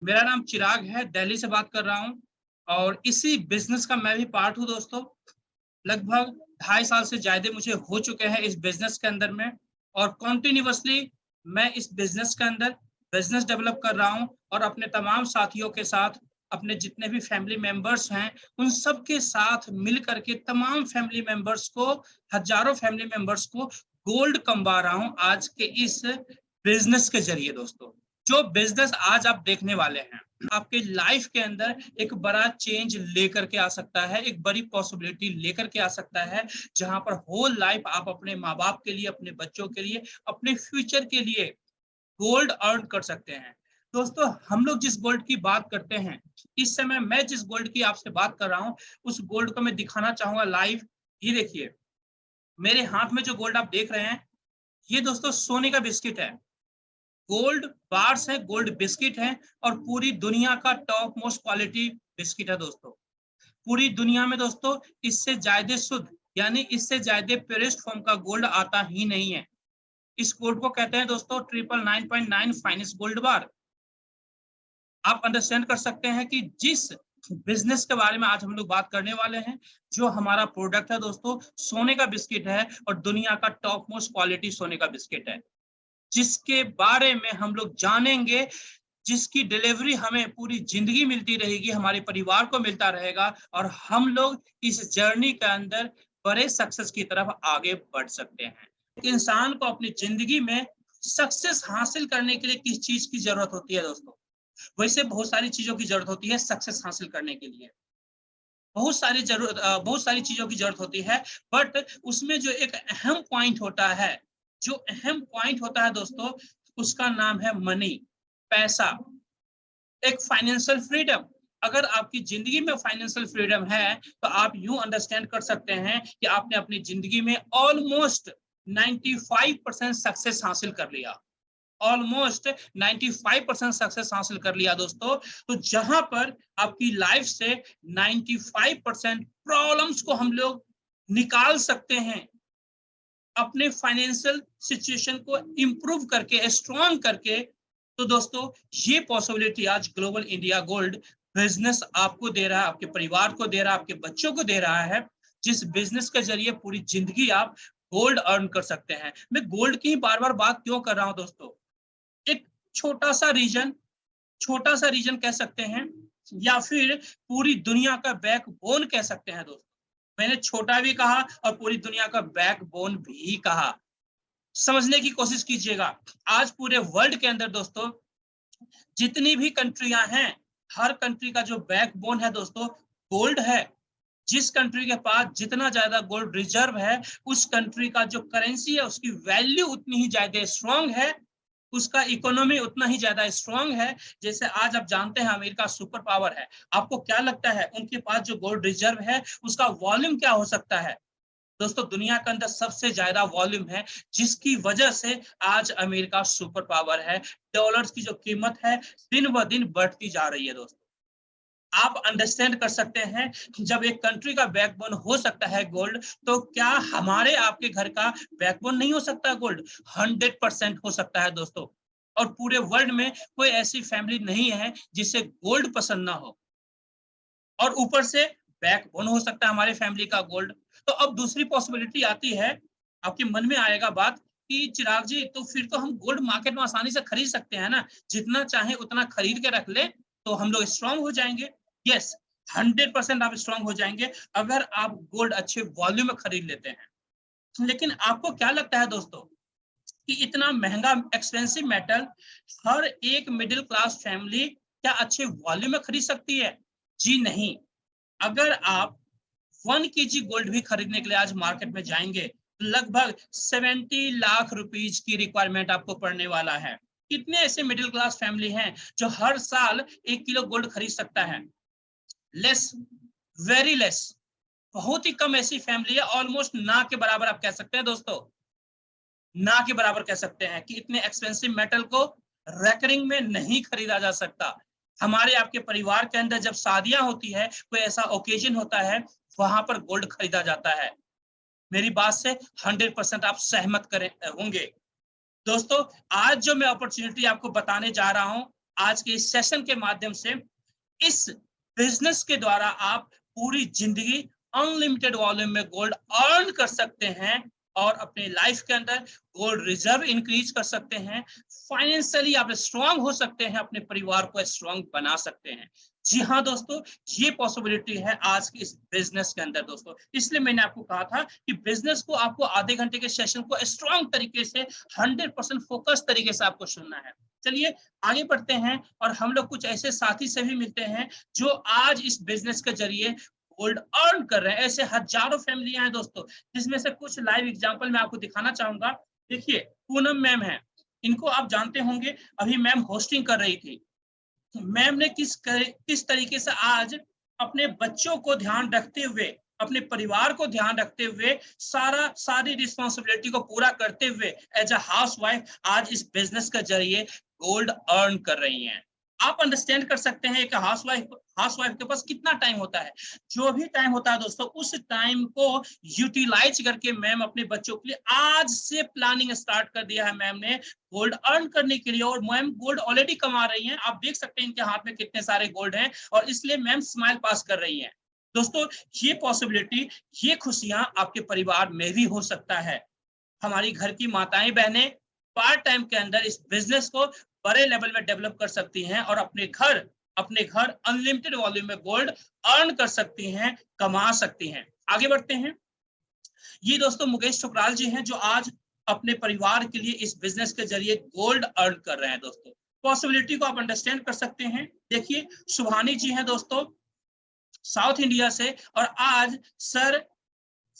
मेरा नाम चिराग है, दिल्ली से बात कर रहा हूँ और इसी बिजनेस का मैं भी पार्ट हूँ दोस्तों। लगभग 2.5 साल से ज्यादा मुझे हो चुके हैं इस बिजनेस के अंदर में और कॉन्टिन्यूसली मैं इस बिजनेस के अंदर बिजनेस डेवलप कर रहा हूँ और अपने तमाम साथियों के साथ, अपने जितने भी फैमिली मेंबर्स हैं, उन सब के साथ मिल करके तमाम फैमिली मेंबर्स को, हजारों फैमिली मेंबर्स को गोल्ड कमवा रहा हूँ आज के इस बिजनेस के जरिए दोस्तों। जो बिजनेस आज आप देखने वाले हैं आपके लाइफ के अंदर एक बड़ा चेंज लेकर के आ सकता है, एक बड़ी पॉसिबिलिटी लेकर के आ सकता है, जहां पर होल लाइफ आप अपने माँ बाप के लिए, अपने बच्चों के लिए, अपने फ्यूचर के लिए गोल्ड अर्न कर सकते हैं। दोस्तों, हम लोग जिस गोल्ड की बात करते हैं, इस समय मैं जिस गोल्ड की आपसे बात कर रहा हूँ, उस गोल्ड को मैं दिखाना चाहूंगा लाइव। ये देखिए, मेरे हाथ में जो गोल्ड आप देख रहे हैं, ये दोस्तों सोने का बिस्किट है। गोल्ड बार्स है, गोल्ड बिस्किट है और पूरी दुनिया का टॉप मोस्ट क्वालिटी बिस्किट है दोस्तों। पूरी दुनिया में दोस्तों इससे ज्यादा शुद्ध, यानी इससे ज्यादा प्योरेस्ट फॉर्म का गोल्ड आता ही नहीं है। इस गोल्ड को कहते हैं दोस्तों 999.9 फाइनेस्ट गोल्ड बार। आप अंडरस्टैंड कर सकते हैं कि जिस बिजनेस के बारे में आज हम लोग बात करने वाले हैं, जो हमारा प्रोडक्ट है दोस्तों, सोने का बिस्किट है और दुनिया का टॉप मोस्ट क्वालिटी सोने का बिस्किट है, जिसके बारे में हम लोग जानेंगे, जिसकी डिलीवरी हमें पूरी जिंदगी मिलती रहेगी, हमारे परिवार को मिलता रहेगा और हम लोग इस जर्नी के अंदर बड़े सक्सेस की तरफ आगे बढ़ सकते हैं। इंसान को अपनी जिंदगी में सक्सेस हासिल करने के लिए किस चीज की जरूरत होती है दोस्तों? वैसे बहुत सारी चीजों की जरूरत होती है सक्सेस हासिल करने के लिए। बहुत सारी चीजों की जरूरत होती है, बट उसमें जो एक अहम पॉइंट होता है, जो अहम पॉइंट होता है दोस्तों, उसका नाम है मनी, पैसा, एक फाइनेंशियल फ्रीडम। अगर आपकी जिंदगी में फाइनेंशियल फ्रीडम है, तो आप यूं अंडरस्टैंड कर सकते हैं कि आपने अपनी जिंदगी में ऑलमोस्ट 95% सक्सेस हासिल कर लिया। ऑलमोस्ट 95% सक्सेस हासिल कर लिया दोस्तों। तो जहां पर आपकी लाइफ से 95% प्रॉब्लम्स को हम लोग निकाल सकते हैं, अपने फाइनेंशियल सिचुएशन को इंप्रूव करके, स्ट्रॉन्ग करके, तो दोस्तों ये पॉसिबिलिटी आज ग्लोबल इंडिया गोल्ड बिजनेस आपको दे रहा है, आपके परिवार को दे रहा है, आपके बच्चों को दे रहा है, जिस बिजनेस के जरिए पूरी जिंदगी आप गोल्ड अर्न कर सकते हैं। मैं गोल्ड की ही बार बार बात क्यों कर रहा हूं दोस्तों? एक छोटा सा रीजन, छोटा सा रीजन कह सकते हैं, या फिर पूरी दुनिया का बैकबोन कह सकते हैं दोस्तों। मैंने छोटा भी कहा और पूरी दुनिया का बैकबोन भी कहा। समझने की कोशिश कीजिएगा। आज पूरे वर्ल्ड के अंदर दोस्तों जितनी भी कंट्रियां हैं, हर कंट्री का जो बैकबोन है दोस्तों, गोल्ड है। जिस कंट्री के पास जितना ज्यादा गोल्ड रिजर्व है, उस कंट्री का जो करेंसी है, उसकी वैल्यू उतनी ही ज्यादा स्ट्रांग है, उसका इकोनॉमी उतना ही ज्यादा स्ट्रांग है। जैसे आज आप जानते हैं अमेरिका सुपर पावर है। आपको क्या लगता है उनके पास जो गोल्ड रिजर्व है, उसका वॉल्यूम क्या हो सकता है? दोस्तों, दुनिया के अंदर सबसे ज्यादा वॉल्यूम है, जिसकी वजह से आज अमेरिका सुपर पावर है। डॉलर्स की जो कीमत है दिन ब दिन बढ़ती जा रही है दोस्तों। आप अंडरस्टैंड कर सकते हैं कि जब एक कंट्री का बैकबोन हो सकता है गोल्ड, तो क्या हमारे आपके घर का बैकबोन नहीं हो सकता गोल्ड? 100% हो सकता है दोस्तों। और पूरे वर्ल्ड में कोई ऐसी फैमिली नहीं है जिसे गोल्ड पसंद ना हो, और ऊपर से बैकबोन हो सकता है हमारी फैमिली का गोल्ड। तो अब दूसरी पॉसिबिलिटी आती है, आपके मन में आएगा बात कि चिराग जी, तो फिर तो हम गोल्ड मार्केट में आसानी से खरीद सकते हैं ना, जितना चाहे उतना खरीद के रख ले तो हम लोग स्ट्रांग हो जाएंगे। यस, 100% आप स्ट्रांग हो जाएंगे अगर आप गोल्ड अच्छे वॉल्यूम में खरीद लेते हैं। लेकिन आपको क्या लगता है दोस्तों कि इतना महंगा एक्सपेंसिव मेटल हर एक मिडिल क्लास फैमिली क्या अच्छे वॉल्यूम में खरीद सकती है? जी नहीं। अगर आप 1 kg गोल्ड भी खरीदने के लिए आज मार्केट में जाएंगे, तो लगभग 70 लाख रुपीज की रिक्वायरमेंट आपको पड़ने वाला है। कितने ऐसे मिडिल क्लास फैमिली हैं जो हर साल 1 किलो गोल्ड खरीद सकता है? Less, very less. बहुत ही कम ऐसी फैमिली है, ऑलमोस्ट ना के बराबर आप कह सकते हैं दोस्तों, ना के बराबर कह सकते हैं कि इतने एक्सपेंसिव मेटल को रेकरिंग में नहीं खरीदा जा सकता। हमारे आपके परिवार के अंदर जब शादियां होती है, कोई ऐसा ओकेजन होता है, वहां पर गोल्ड खरीदा जाता है। मेरी बात से 100% आप सहमत करें होंगे दोस्तों। आज जो मैं अपॉर्चुनिटी आपको बताने जा रहा हूं, आज के इस सेशन के माध्यम से इस बिजनेस के द्वारा आप पूरी जिंदगी अनलिमिटेड वॉल्यूम में गोल्ड अर्न कर सकते हैं और अपने लाइफ के अंदर गोल्ड रिजर्व इंक्रीज कर सकते हैं, फाइनेंशियली आप स्ट्रांग हो सकते हैं, अपने परिवार को स्ट्रांग बना सकते हैं। जी हाँ दोस्तों, ये पॉसिबिलिटी है आज के इस बिजनेस के अंदर दोस्तों। इसलिए मैंने आपको कहा था कि बिजनेस को आपको आधे घंटे के सेशन को स्ट्रांग तरीके से 100% फोकस तरीके से आपको सुनना है। चलिए आगे बढ़ते हैं और हम लोग कुछ ऐसे साथी से भी मिलते हैं जो आज इस बिजनेस के जरिए गोल्ड अर्न कर रहे हैं। ऐसे हजारों फैमिलियां हैं दोस्तों, जिसमें से कुछ लाइव एग्जांपल मैं आपको दिखाना चाहूंगा। देखिए पूनम मैम है, इनको आप जानते होंगे, अभी मैम होस्टिंग कर रही थी। मैम ने किस तरीके से आज अपने बच्चों को ध्यान रखते हुए, अपने परिवार को ध्यान रखते हुए, सारी रिस्पॉन्सिबिलिटी को पूरा करते हुए एज अ हाउस वाइफ आज इस बिजनेस के जरिए गोल्ड अर्न कर रही हैं। आप अंडरस्टैंड कर सकते हैं कि हाउस वाइफ के पास कितना टाइम होता है। जो भी टाइम होता है दोस्तों, उस टाइम को यूटिलाइज करके मैम अपने बच्चों के लिए आज से प्लानिंग स्टार्ट कर दिया है मैम ने गोल्ड अर्न करने के लिए। और मैम गोल्ड ऑलरेडी कमा रही हैं, आप देख सकते हैं इनके हाथ में कितने सारे गोल्ड हैं, और इसलिए मैम स्माइल पास कर रही हैं। दोस्तों ये पॉसिबिलिटी, ये खुशियां आपके परिवार में भी हो सकता है। हमारी घर की माताएं बहनें पार्ट टाइम के अंदर इस बिजनेस को बड़े लेवल में डेवलप कर सकती हैं और अपने घर अनलिमिटेड वॉल्यूम में गोल्ड अर्न कर सकती हैं, कमा सकती हैं। आगे बढ़ते हैं। ये दोस्तों मुकेश ठुकराल जी हैं जो आज अपने परिवार के लिए इस बिजनेस के जरिए गोल्ड अर्न कर रहे हैं। दोस्तों पॉसिबिलिटी को आप अंडरस्टैंड कर सकते हैं। देखिए सुभानी जी हैं दोस्तों साउथ इंडिया से, और आज सर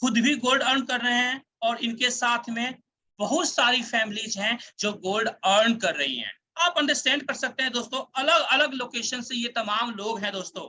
खुद भी गोल्ड अर्न कर रहे हैं और इनके साथ में बहुत सारी फैमिलीज हैं जो गोल्ड अर्न कर रही हैं। आप अंडरस्टैंड कर सकते हैं दोस्तों, अलग अलग लोकेशन से ये तमाम लोग हैं दोस्तों।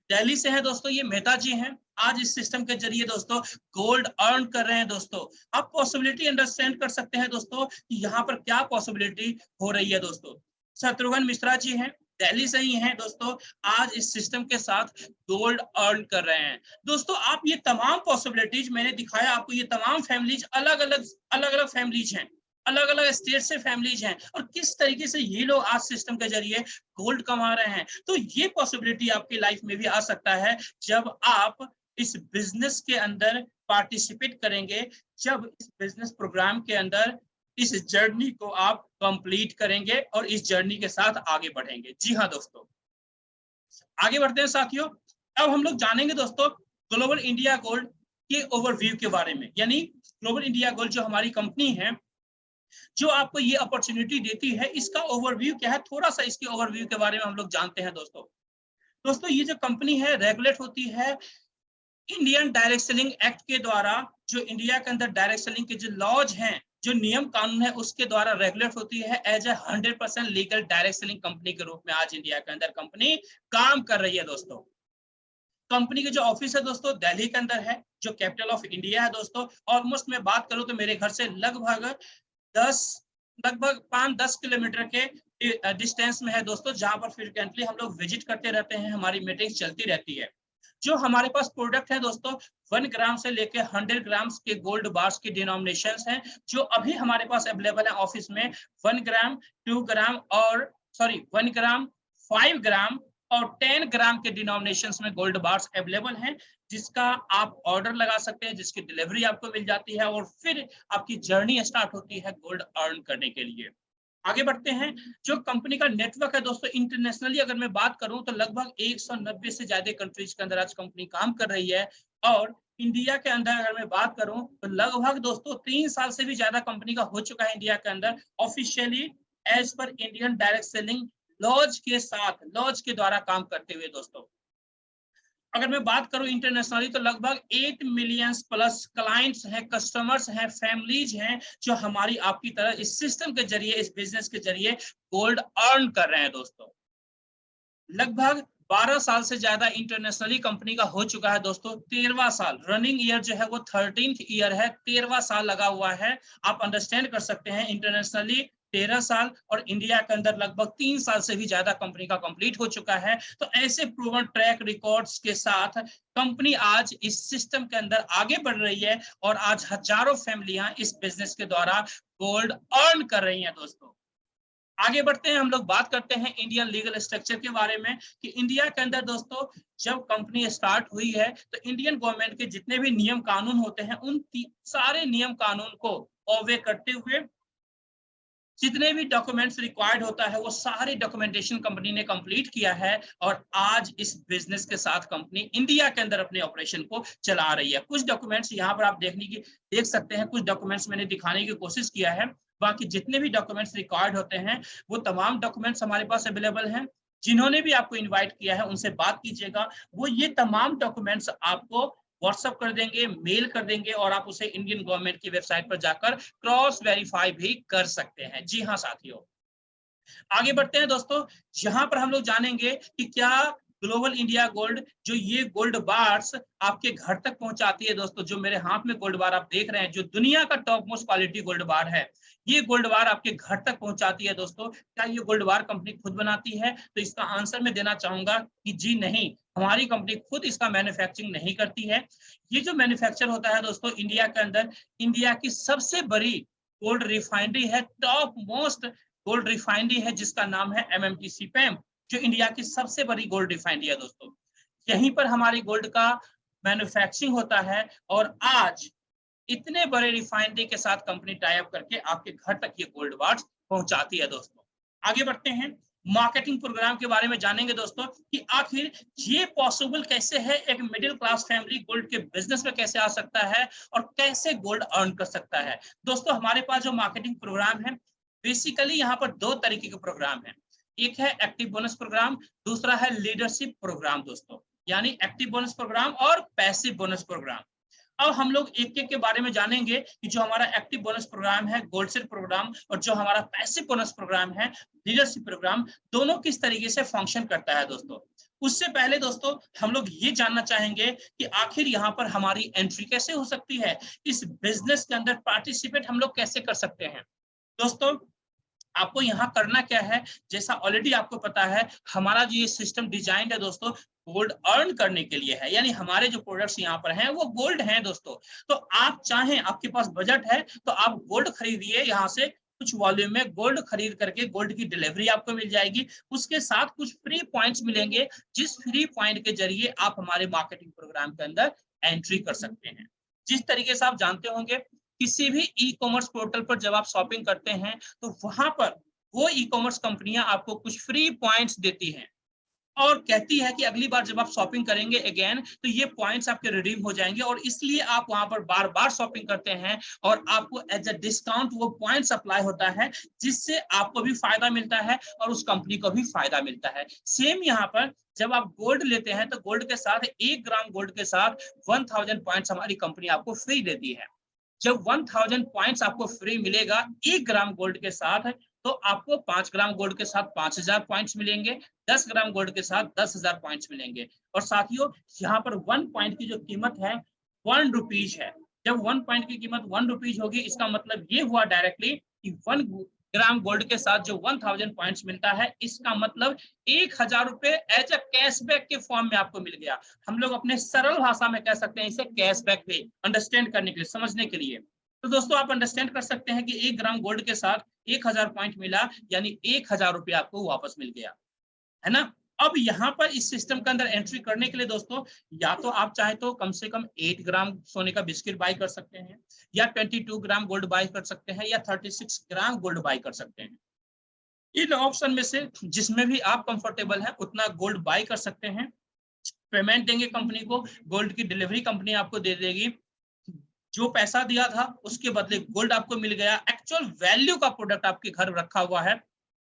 दिल्ली से हैं दोस्तों ये मेहता जी हैं, आज इस सिस्टम के जरिए दोस्तों गोल्ड अर्न कर रहे हैं। दोस्तों आप पॉसिबिलिटी अंडरस्टैंड कर सकते हैं दोस्तों कि यहाँ पर क्या पॉसिबिलिटी हो रही है। दोस्तों शत्रुघ्न मिश्रा जी हैं, दिल्ली से ही हैं दोस्तों, आज इस सिस्टम के साथ गोल्ड अर्न कर रहे हैं। दोस्तों आप ये तमाम पॉसिबिलिटीज मैंने दिखाया आपको, ये तमाम फैमिलीज अलग अलग फैमिलीज हैं, अलग अलग स्टेट से फैमिलीज हैं, और किस तरीके से ये लोग आज सिस्टम के जरिए गोल्ड कमा रहे हैं। तो ये पॉसिबिलिटी आपकी लाइफ में भी आ सकता है जब आप इस बिजनेस के अंदर पार्टिसिपेट करेंगे, जब इस बिजनेस प्रोग्राम के अंदर इस जर्नी को आप कंप्लीट करेंगे और इस जर्नी के साथ आगे बढ़ेंगे। जी हाँ दोस्तों, आगे बढ़ते हैं साथियों। अब हम लोग जानेंगे दोस्तों ग्लोबल इंडिया गोल्ड के ओवरव्यू के बारे में। यानी ग्लोबल इंडिया गोल्ड जो हमारी कंपनी है जो आपको ये अपॉर्चुनिटी देती है, इसका ओवरव्यू क्या है, थोड़ा सा इसके ओवरव्यू के बारे में हम लोग जानते हैं। दोस्तों ये जो कंपनी है रेगुलेट होती है इंडियन डायरेक्ट सेलिंग एक्ट के द्वारा। जो इंडिया के अंदर डायरेक्ट सेलिंग के जो लॉज हैं, जो नियम कानून है, उसके द्वारा रेगुलेट होती है as a 100% legal direct selling company के रूप में आज इंडिया के अंदर कंपनी काम कर रही है। दोस्तों कंपनी के जो ऑफिस है दोस्तों दिल्ली के अंदर है, जो कैपिटल ऑफ इंडिया है। दोस्तों ऑलमोस्ट मैं बात करूं तो मेरे घर से लगभग 5-10 किलोमीटर के डिस्टेंस में है दोस्तों, जहां पर फ्रिक्वेंटली हम लोग विजिट करते रहते हैं, हमारी मीटिंग चलती रहती है। जो हमारे पास प्रोडक्ट है दोस्तों 1 ग्राम से लेके 100 ग्राम के गोल्ड बार्स की डिनोमिनेशंस हैं, जो अभी हमारे पास अवेलेबल है ऑफिस में। 1 ग्राम, 2 ग्राम और 1 ग्राम, 5 ग्राम और 10 ग्राम के डिनोमिनेशंस में गोल्ड बार्स अवेलेबल हैं, जिसका आप ऑर्डर लगा सकते हैं, जिसकी डिलीवरी आपको मिल जाती है, और फिर आपकी जर्नी स्टार्ट होती है गोल्ड अर्न करने के लिए। आगे बढ़ते हैं। जो कंपनी का नेटवर्क है दोस्तों इंटरनेशनली अगर मैं बात करूं तो लगभग 190 से ज्यादा कंट्रीज के अंदर आज कंपनी काम कर रही है, और इंडिया के अंदर अगर मैं बात करूं तो लगभग दोस्तों 3 साल से भी ज्यादा कंपनी का हो चुका है इंडिया के अंदर officially as per Indian direct selling laws के साथ, लॉज के द्वारा काम करते हुए। दोस्तों अगर मैं बात करूं इंटरनेशनली तो लगभग 8 मिलियन प्लस क्लाइंट्स हैं, कस्टमर्स हैं, फैमिलीज हैं, जो हमारी आपकी तरह इस सिस्टम के जरिए, इस बिजनेस के जरिए गोल्ड अर्न कर रहे हैं। दोस्तों लगभग 12 साल से ज्यादा इंटरनेशनली कंपनी का हो चुका है दोस्तों। 13वां साल रनिंग ईयर जो है वो 13th ईयर है, 13वां साल लगा हुआ है। आप अंडरस्टैंड कर सकते हैं इंटरनेशनली 13 साल और इंडिया के अंदर लगभग 3 साल से भी ज्यादा कंपनी का कंप्लीट हो चुका है। तो ऐसे प्रूवन ट्रैक रिकॉर्ड्स के साथ कंपनी आज इस सिस्टम के अंदर आगे बढ़ रही है, और आज हजारों फैमिलियां इस बिजनेस के द्वारा गोल्ड अर्न कर रही हैं। दोस्तों आगे बढ़ते हैं, हम लोग बात करते हैं इंडियन लीगल स्ट्रक्चर के बारे में कि इंडिया के अंदर दोस्तों जब कंपनी स्टार्ट हुई है तो इंडियन गवर्नमेंट के जितने भी नियम कानून होते हैं उन सारे नियम कानून को ओबे करते हुए जितने भी डॉक्यूमेंट्स रिक्वायर्ड होता है वो सारी डॉक्यूमेंटेशन कंपनी ने कंप्लीट किया है और आज इस बिजनेस के साथ कंपनी इंडिया के अंदर अपने ऑपरेशन को चला रही है। कुछ डॉक्यूमेंट्स यहाँ पर आप देख सकते हैं, कुछ डॉक्यूमेंट्स मैंने दिखाने की कोशिश किया है। बाकी जितने भी डॉक्यूमेंट्स रिक्वायर्ड होते हैं वो तमाम डॉक्यूमेंट्स हमारे पास अवेलेबल हैं। जिन्होंने भी आपको इन्वाइट किया है उनसे बात कीजिएगा, वो ये तमाम डॉक्यूमेंट्स आपको व्हाट्सएप कर देंगे, मेल कर देंगे और आप उसे इंडियन गवर्नमेंट की वेबसाइट पर जाकर क्रॉस वेरीफाई भी कर सकते हैं। जी हाँ साथियों, आगे बढ़ते हैं दोस्तों। यहाँ पर हम लोग जानेंगे कि क्या ग्लोबल इंडिया गोल्ड जो ये गोल्ड बार्स आपके घर तक पहुंचाती है। दोस्तों जो मेरे हाथ में गोल्ड बार आप देख रहे हैं, जो दुनिया का टॉप मोस्ट क्वालिटी गोल्ड बार है, ये गोल्ड बार आपके घर तक पहुंचाती है। दोस्तों क्या ये गोल्ड बार कंपनी खुद बनाती है? तो इसका आंसर मैं देना चाहूंगा कि जी नहीं, हमारी कंपनी खुद इसका मैन्युफैक्चरिंग नहीं करती है। ये जो मैन्युफैक्चर होता है दोस्तों इंडिया के अंदर, इंडिया की सबसे बड़ी गोल्ड रिफाइनरी है, टॉप मोस्ट गोल्ड रिफाइनरी है, जिसका नाम है एमएमटीसी पैम, जो इंडिया की सबसे बड़ी गोल्ड रिफाइनरी है। दोस्तों यहीं पर हमारी गोल्ड का मैन्युफैक्चरिंग होता है और आज इतने बड़े रिफाइनरी के साथ कंपनी टाई अप करके आपके घर तक ये गोल्ड बार्स पहुंचाती है। दोस्तों आगे बढ़ते हैं, मार्केटिंग प्रोग्राम के बारे में जानेंगे दोस्तों कि आखिर ये पॉसिबल कैसे है, एक मिडिल क्लास फैमिली गोल्ड के बिजनेस में कैसे आ सकता है और कैसे गोल्ड अर्न कर सकता है। दोस्तों हमारे पास जो मार्केटिंग प्रोग्राम है, बेसिकली यहाँ पर दो तरीके के प्रोग्राम है। एक है एक्टिव बोनस प्रोग्राम, दूसरा है लीडरशिप प्रोग्राम। दोस्तों यानी एक्टिव बोनस प्रोग्राम और पैसिव बोनस प्रोग्राम। अब हम लोग एक एक के बारे में जानेंगे कि जो हमारा एक्टिव बोनस प्रोग्राम है गोल्ड शील्ड प्रोग्राम और जो हमारा पैसिव बोनस प्रोग्राम है लीडरशिप प्रोग्राम, दोनों किस तरीके से फंक्शन करता है। दोस्तों उससे पहले दोस्तों हम लोग ये जानना चाहेंगे कि आखिर यहाँ पर हमारी एंट्री कैसे हो सकती है, इस बिजनेस के अंदर पार्टिसिपेट हम लोग कैसे कर सकते हैं। दोस्तों आपको यहाँ करना क्या है, जैसा ऑलरेडी आपको पता है हमारा जो ये सिस्टम डिजाइन है दोस्तों गोल्ड अर्न करने के लिए है, यानी हमारे जो प्रोडक्ट्स यहाँ पर हैं वो गोल्ड हैं। दोस्तों तो आप चाहें, आपके पास बजट है तो आप गोल्ड खरीदिए, यहाँ से कुछ वॉल्यूम में गोल्ड खरीद करके गोल्ड की डिलीवरी आपको मिल जाएगी, उसके साथ कुछ फ्री पॉइंट्स मिलेंगे, जिस फ्री पॉइंट के जरिए आप हमारे मार्केटिंग प्रोग्राम के अंदर एंट्री कर सकते हैं। जिस तरीके से आप जानते होंगे किसी भी ई कॉमर्स पोर्टल पर जब आप शॉपिंग करते हैं तो वहां पर वो ई कॉमर्स कंपनियां आपको कुछ फ्री पॉइंट्स देती हैं और कहती है कि अगली बार जब आप शॉपिंग करेंगे अगेन तो ये पॉइंट्स आपके रिडीम हो जाएंगे और इसलिए आप वहां पर बार बार शॉपिंग करते हैं और आपको एज अ डिस्काउंट वो पॉइंट्स अप्लाई होता है, जिससे आपको भी फायदा मिलता है और उस कंपनी को भी फायदा मिलता है। सेम यहाँ पर जब आप गोल्ड लेते हैं तो गोल्ड के साथ 1 ग्राम गोल्ड के साथ 1000 पॉइंट्स हमारी कंपनी आपको फ्री देती है। जब 1000 पॉइंट्स आपको फ्री मिलेगा 1 ग्राम गोल्ड के साथ, तो आपको 5 ग्राम गोल्ड के साथ 5000 पॉइंट्स मिलेंगे, 10 ग्राम गोल्ड के साथ 10,000 पॉइंट्स मिलेंगे। और साथियों यहाँ पर 1 पॉइंट की जो कीमत है 1 रुपीज है। जब 1 पॉइंट की कीमत 1 रुपीज होगी, इसका मतलब ये हुआ डायरेक्टली कि 1 ग्राम गोल्ड के साथ जो 1000 पॉइंट्स मिलता है, इसका मतलब 1000 रुपए एज अ कैशबैक के फॉर्म में आपको मिल गया। हम लोग अपने सरल भाषा में कह सकते हैं इसे कैशबैक पे, अंडरस्टैंड करने के लिए, समझने के लिए। तो दोस्तों आप अंडरस्टैंड कर सकते हैं कि 1 ग्राम गोल्ड के साथ 1000 पॉइंट मिला, यानी 1000 रुपये आपको वापस मिल गया, है ना। अब यहाँ पर इस सिस्टम के अंदर एंट्री करने के लिए दोस्तों या तो आप चाहे तो कम से कम 8 ग्राम सोने का बिस्किट बाय कर सकते हैं, या 22 ग्राम गोल्ड बाय कर सकते हैं, या 36 ग्राम गोल्ड बाय कर सकते हैं। इन ऑप्शन में से जिसमें भी आप कंफर्टेबल हैं उतना गोल्ड बाय कर सकते हैं। पेमेंट देंगे कंपनी को, गोल्ड की डिलीवरी कंपनी आपको दे देगी, जो पैसा दिया था उसके बदले गोल्ड आपको मिल गया, एक्चुअल वैल्यू का प्रोडक्ट आपके घर रखा हुआ है।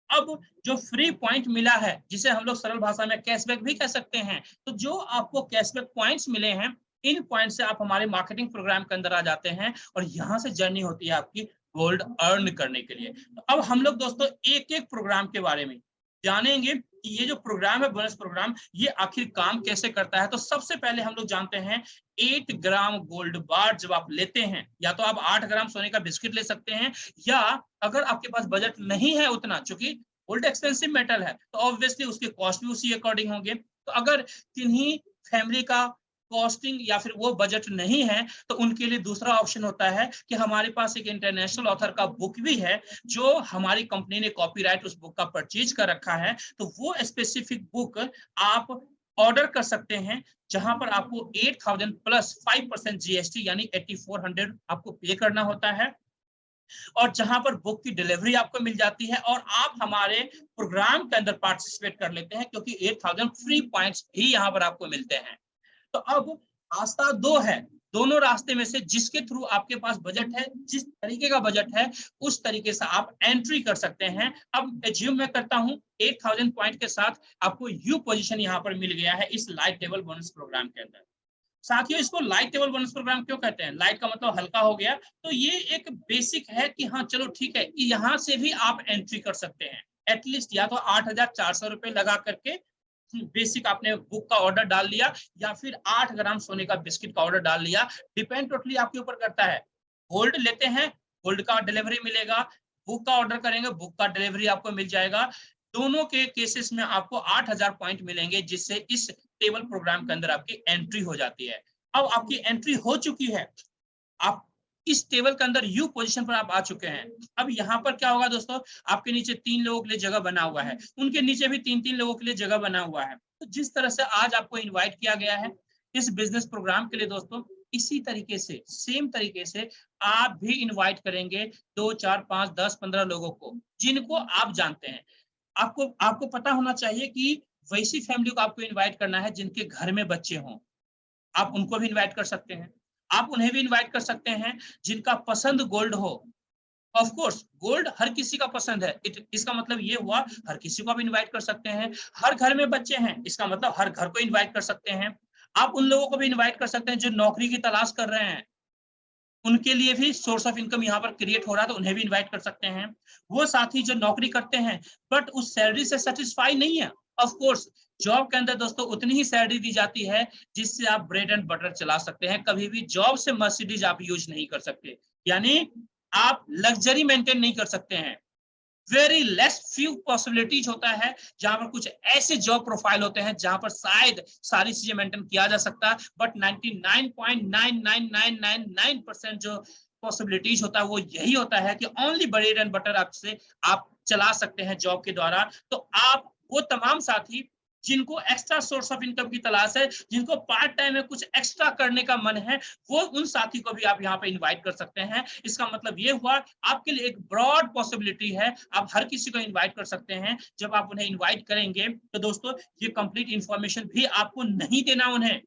अब जो फ्री पॉइंट मिला है, जिसे हम लोग सरल भाषा में कैशबैक भी कह सकते हैं, तो जो आपको कैशबैक पॉइंट्स मिले हैं, इन पॉइंट से आप हमारे मार्केटिंग प्रोग्राम के अंदर आ जाते हैं और यहाँ से जर्नी होती है आपकी गोल्ड अर्न करने के लिए। तो अब हम लोग दोस्तों एक एक प्रोग्राम के बारे में जानेंगे कि ये जो प्रोग्राम है बोनस प्रोग्राम, ये आखिर काम कैसे करता है। तो सबसे पहले हम लोग जानते हैं 8 ग्राम गोल्ड बार जब आप लेते हैं, या तो आप 8 ग्राम सोने का बिस्किट ले सकते हैं, या अगर आपके पास बजट नहीं है उतना, चूंकि गोल्ड एक्सपेंसिव मेटल है तो ऑब्वियसली उसके कॉस्ट भी उसी अकॉर्डिंग होंगे। तो अगर किन्हीं फैमिली का कॉस्टिंग या फिर वो बजट नहीं है, तो उनके लिए दूसरा ऑप्शन होता है कि हमारे पास एक इंटरनेशनल ऑथर का बुक भी है, जो हमारी कंपनी ने कॉपीराइट उस बुक का परचेज कर रखा है, तो वो स्पेसिफिक बुक आप ऑर्डर कर सकते हैं, जहां पर आपको 8000 प्लस 5% जीएसटी यानी 8400 आपको पे करना होता है, और जहां पर बुक की डिलीवरी आपको मिल जाती है और आप हमारे प्रोग्राम के अंदर पार्टिसिपेट कर लेते हैं, क्योंकि 8000 फ्री पॉइंट्स भी यहाँ पर आपको मिलते हैं। तो अब रास्ता दो है, दोनों रास्ते में से जिसके थ्रू आपके पास बजट है, जिस तरीके का बजट है, उस तरीके से आप एंट्री कर सकते हैं। अब एज्यूम मैं करता हूं 8000 पॉइंट के साथ आपको यू पोजीशन यहाँ पर मिल गया है इस लाइट टेबल बोनस प्रोग्राम के अंदर। साथियों, इसको लाइट टेबल बोनस प्रोग्राम क्यों कहते हैं? लाइट का मतलब हल्का हो गया, तो ये एक बेसिक है कि हाँ चलो ठीक है, यहाँ से भी आप एंट्री कर सकते हैं। एटलीस्ट या तो 8400 रुपए लगा करके बेसिक आपने बुक का ऑर्डर डाल लिया, या फिर 8 ग्राम सोने का बिस्किट का ऑर्डर डाल लिया, डिपेंड टोटली आपके ऊपर करता है। गोल्ड लेते हैं, गोल्ड का डिलीवरी मिलेगा, बुक का ऑर्डर करेंगे, बुक का डिलीवरी आपको मिल जाएगा। दोनों के केसेस में आपको 8000 पॉइंट मिलेंगे, जिससे इस टेबल प्रोग्राम के अंदर आपकी एंट्री हो जाती है। अब आपकी एंट्री हो चुकी है, आप इस टेबल के अंदर यू पोजीशन पर आप आ चुके हैं। अब यहाँ पर क्या होगा दोस्तों, आपके नीचे 3 लोगों के लिए जगह बना हुआ है, उनके नीचे भी 3-3 लोगों के लिए जगह बना हुआ है। तो जिस तरह से आज आपको इनवाइट किया गया है इस बिजनेस प्रोग्राम के लिए दोस्तों, इसी तरीके से सेम तरीके से आप भी इनवाइट करेंगे 2, 4, 5, 10, 15 लोगों को, जिनको आप जानते हैं। आपको आपको पता होना चाहिए कि वैसी फैमिली को आपको इनवाइट करना है जिनके घर में बच्चे हों। आप उनको भी इनवाइट कर सकते हैं। आप उन्हें भी इनवाइट कर सकते हैं जिनका पसंद गोल्ड हो। ऑफ कोर्स गोल्ड हर किसी का पसंद है। इसका मतलब ये हुआ हर किसी को आप इनवाइट कर सकते हैं। हर घर में बच्चे हैं, इसका मतलब हर घर को इनवाइट कर सकते हैं। आप उन लोगों को भी इनवाइट कर सकते हैं जो नौकरी की तलाश कर रहे हैं, उनके लिए भी सोर्स ऑफ इनकम यहाँ पर क्रिएट हो रहा है, तो उन्हें भी इनवाइट कर सकते हैं। वो साथी जो नौकरी करते हैं बट उस सैलरी से सेटिस्फाई नहीं है, ऑफ कोर्स जॉब के अंदर दोस्तों उतनी ही सैलरी दी जाती है जिससे आप ब्रेड एंड बटर चला सकते हैं। कभी भी जॉब से मर्सिडीज आप यूज नहीं कर सकते, यानी आप लग्जरी मेंटेन नहीं कर सकते हैं। वेरी लेस फ्यू पॉसिबिलिटीज होता है जहां पर कुछ ऐसे जॉब प्रोफाइल होते हैं जहां पर शायद सारी चीजें मेंटेन किया जा सकता है, बट 99.99999% जो पॉसिबिलिटीज होता है वो यही होता है कि ओनली ब्रेड एंड बटर आपसे आप चला सकते हैं जॉब के द्वारा। तो आप वो तमाम साथी जिनको एक्स्ट्रा सोर्स ऑफ इनकम की तलाश है, जिनको पार्ट टाइम में कुछ एक्स्ट्रा करने का मन है, वो उन साथी को भी आप यहाँ पे इनवाइट कर सकते हैं। इसका मतलब ये हुआ आपके लिए एक ब्रॉड पॉसिबिलिटी है, आप हर किसी को इनवाइट कर सकते हैं। जब आप उन्हें इनवाइट करेंगे तो दोस्तों ये कंप्लीट इंफॉर्मेशन भी आपको नहीं देना उन्हें,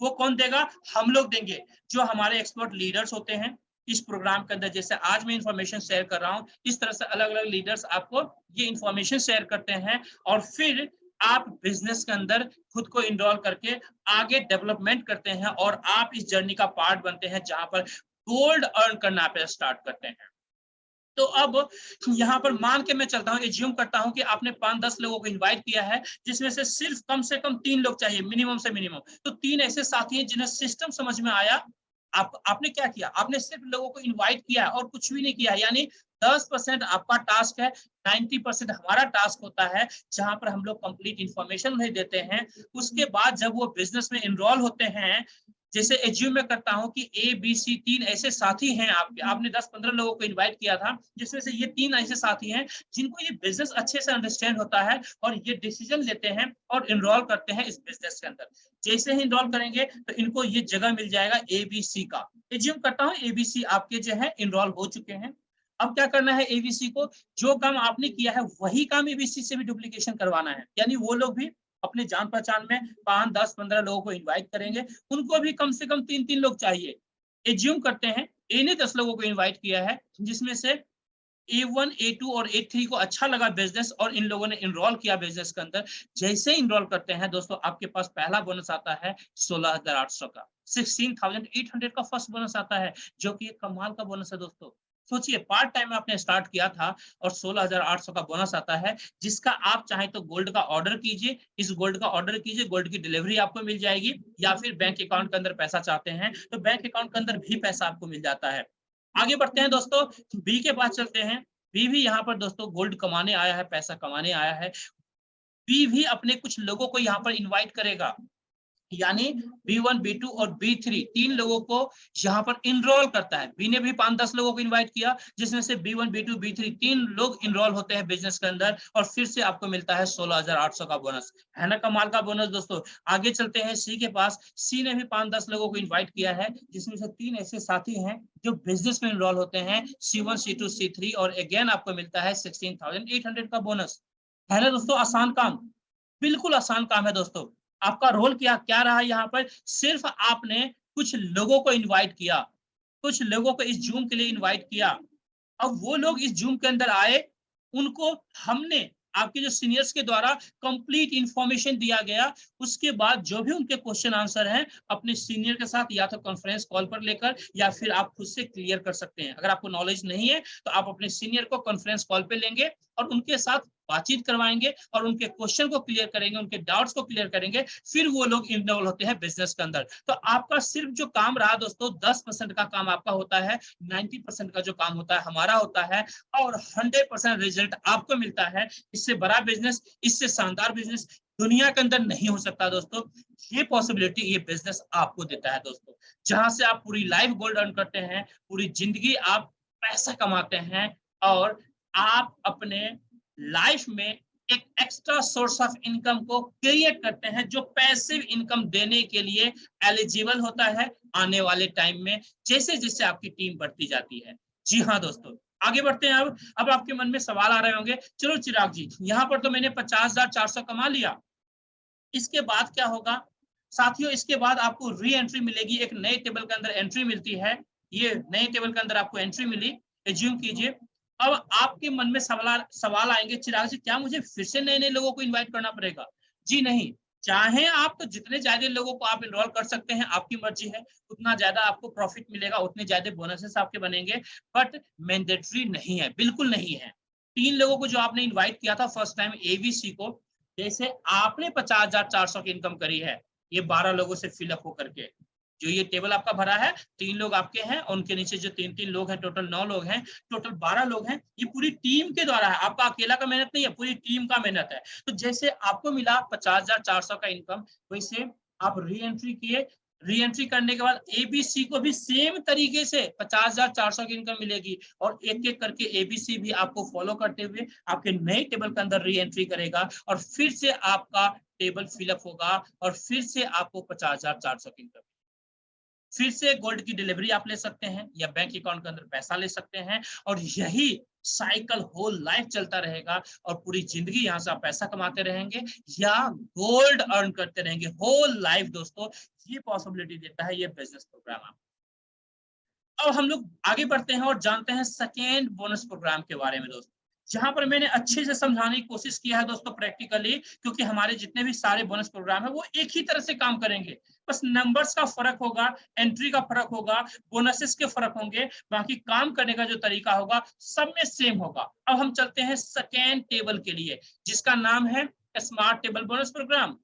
वो कौन देगा? हम लोग देंगे, जो हमारे एक्सपर्ट लीडर्स होते हैं इस प्रोग्राम के अंदर। जैसे आज मैं इंफॉर्मेशन शेयर कर रहा हूँ, इस तरह से अलग अलग लीडर्स आपको ये इंफॉर्मेशन शेयर करते हैं, और फिर आप बिजनेस के अंदर खुद को इनरोल करके आगे डेवलपमेंट करते हैं, और आप इस जर्नी का पार्ट बनते हैं जहां पर गोल्ड अर्न करना पे स्टार्ट करते हैं। तो अब यहाँ पर मान के मैं चलता हूँ, एज्यूम करता हूँ कि आपने 5-10 लोगों को इनवाइट किया है, जिसमें से सिर्फ कम से कम 3 लोग चाहिए, मिनिमम से मिनिमम। तो 3 ऐसे साथी हैं जिन्हें सिस्टम समझ में आया। आपने क्या किया? आपने सिर्फ लोगों को इनवाइट किया और कुछ भी नहीं किया, यानी 10% आपका टास्क है, 90% हमारा टास्क होता है, जहां पर हम लोग कंप्लीट इंफॉर्मेशन उन्हें देते हैं। उसके बाद जब वो बिजनेस में इनरोल होते हैं, जैसे एज्यूम में करता हूं कि ए बी सी 3 ऐसे साथी हैं आपने 10-15 लोगों को इनवाइट किया था, जिसमें से ये 3 ऐसे साथी हैं जिनको ये बिजनेस अच्छे से अंडरस्टैंड होता है, और ये डिसीजन लेते हैं और इनरोल करते हैं इस बिजनेस के अंदर। जैसे ही इनरोल करेंगे तो इनको ये जगह मिल जाएगा एबीसी का। एज्यूम करता हूँ एबीसी आपके जो है इनरोल हो चुके हैं। अब क्या करना है एबीसी को? जो काम आपने किया है वही काम एबीसी से भी डुप्लीकेशन करवाना है, यानी वो लोग भी अपने जान पहचान में 5, 10, 15 लोगों को इनवाइट करेंगे, उनको भी कम से कम 3-3 लोग चाहिए। एज्यूम करते हैं ए ने 10 लोगों को इनवाइट किया है, जिसमें से A1, A2 और A3 को अच्छा लगा बिजनेस, और इन लोगों ने इनरोल किया बिजनेस के अंदर। जैसे इनरोल करते हैं दोस्तों, आपके पास पहला बोनस आता है 16,800 का, 16,800 का फर्स्ट बोनस आता है, जो कि एक कमाल का बोनस है दोस्तों। सोचिए, पार्ट टाइम में आपने स्टार्ट किया था और 16,800 का बोनस आता है, जिसका आप चाहे तो गोल्ड का ऑर्डर कीजिए, इस गोल्ड का ऑर्डर कीजिए, गोल्ड की डिलीवरी आपको मिल जाएगी, या फिर बैंक अकाउंट के अंदर पैसा चाहते हैं तो बैंक अकाउंट के अंदर भी पैसा आपको मिल जाता है। आगे बढ़ते हैं दोस्तों, बी के पास चलते हैं। बी भी यहाँ पर दोस्तों गोल्ड कमाने आया है, पैसा कमाने आया है। बी भी अपने कुछ लोगों को यहाँ पर इनवाइट करेगा। यानी B1, B2 और B3 तीन लोगों को यहाँ पर इनरोल करता है। बी ने भी 5-10 लोगों को इनवाइट किया, जिसमें से B1, B2, B3 तीन लोग इनरोल होते हैं बिजनेस के अंदर, और फिर से आपको मिलता है 16,800 का बोनस। है ना कमाल का बोनस दोस्तों। आगे चलते हैं सी के पास। सी ने भी 5-10 लोगों को इन्वाइट किया है, जिसमें से 3 ऐसे साथी हैं जो बिजनेस में इनरोल होते हैं, C1, C2, C3, और अगेन आपको मिलता है 16,800 का बोनस। है ना दोस्तों आसान काम, बिल्कुल आसान काम है दोस्तों। आपका रोल क्या क्या रहा यहाँ पर, सिर्फ आपने कुछ लोगों को इनवाइट किया, कुछ लोगों को इस जूम के लिए इनवाइट किया। अब वो लोग इस जूम के अंदर आए, उनको हमने आपके जो सीनियर्स के द्वारा कंप्लीट इंफॉर्मेशन दिया गया। उसके बाद जो भी उनके क्वेश्चन आंसर हैं अपने सीनियर के साथ या तो कॉन्फ्रेंस कॉल पर लेकर या फिर आप खुद से क्लियर कर सकते हैं। अगर आपको नॉलेज नहीं है तो आप अपने सीनियर को कॉन्फ्रेंस कॉल पे लेंगे और उनके साथ बातचीत करवाएंगे और उनके क्वेश्चन को क्लियर करेंगे, उनके डाउट्स को क्लियर करेंगे, फिर वो लोग इन्वॉल्व होते हैं बिजनेस के अंदर। तो आपका सिर्फ जो काम रहा दोस्तों 10% का काम आपका होता है, 90% का जो काम होता है हमारा होता है, और 100% रिजल्ट आपको मिलता है। इससे बड़ा बिजनेस, इससे शानदार बिजनेस दुनिया के अंदर नहीं हो सकता दोस्तों। ये पॉसिबिलिटी ये बिजनेस आपको देता है दोस्तों, जहां से आप पूरी लाइफ गोल्ड अर्न करते हैं, पूरी जिंदगी आप पैसा कमाते हैं, और आप अपने लाइफ में एक एक्स्ट्रा सोर्स ऑफ इनकम को क्रिएट करते हैं, जो पैसिव इनकम देने के लिए एलिजिबल होता है आने वाले टाइम में, जैसे जैसे आपकी टीम बढ़ती जाती है। जी हाँ दोस्तों, आगे बढ़ते हैं। अब आपके मन में सवाल आ रहे होंगे, चलो चिराग जी यहाँ पर तो मैंने 50,400 कमा लिया, इसके बाद क्या होगा? साथियों इसके बाद आपको री एंट्री मिलेगी, एक नए टेबल के अंदर एंट्री मिलती है। ये नए टेबल के अंदर आपको एंट्री मिली, एज्यूम कीजिए। अब आपके मन में सवाल आएंगे, चिराग जी क्या मुझे फिर से नए नए लोगों को इन्वाइट करना पड़ेगा? जी नहीं, चाहे आप तो जितने ज्यादा लोगों को आप इनरोल कर सकते हैं, आपकी मर्जी है, उतना ज्यादा आपको प्रॉफिट मिलेगा, उतने ज्यादा बोनसेस आपके बनेंगे, बट मैंडेटरी नहीं है, बिल्कुल नहीं है। 3 लोगों को जो आपने इन्वाइट किया था फर्स्ट टाइम एबीसी को, जैसे आपने 50,400 की इनकम करी है, ये 12 लोगों से फिलअप होकर के जो ये टेबल आपका भरा है, 3 लोग आपके हैं और उनके नीचे जो 3-3 लोग हैं, टोटल 9 लोग हैं, टोटल 12 लोग हैं। ये पूरी टीम के द्वारा है, आपका अकेला का मेहनत नहीं है, पूरी टीम का मेहनत है। तो जैसे आपको मिला 50,400 का इनकम, वैसे आप री एंट्री किए, री एंट्री करने के बाद एबीसी को भी सेम तरीके से 50,400 की इनकम मिलेगी, और एक एक करके एबीसी भी आपको फॉलो करते हुए आपके नए टेबल के अंदर री एंट्री करेगा, और फिर से आपका टेबल फिलअप होगा, और फिर से आपको 50,400 की इनकम, फिर से गोल्ड की डिलीवरी आप ले सकते हैं या बैंक अकाउंट के अंदर पैसा ले सकते हैं, और यही साइकिल होल लाइफ चलता रहेगा, और पूरी जिंदगी यहाँ से आप पैसा कमाते रहेंगे या गोल्ड अर्न करते रहेंगे होल लाइफ दोस्तों। ये पॉसिबिलिटी देता है ये बिजनेस प्रोग्राम। अब हम लोग आगे बढ़ते हैं और जानते हैं सेकेंड बोनस प्रोग्राम के बारे में दोस्तों, जहां पर मैंने अच्छे से समझाने की कोशिश किया है दोस्तों प्रैक्टिकली, क्योंकि हमारे जितने भी सारे बोनस प्रोग्राम है वो एक ही तरह से काम करेंगे, बस नंबर्स का फर्क होगा, एंट्री का फर्क होगा, बोनसेस के फर्क होंगे, बाकी काम करने का जो तरीका होगा सब में सेम होगा। अब हम चलते हैं सेकेंड टेबल के लिए, जिसका नाम है स्मार्ट टेबल बोनस प्रोग्राम।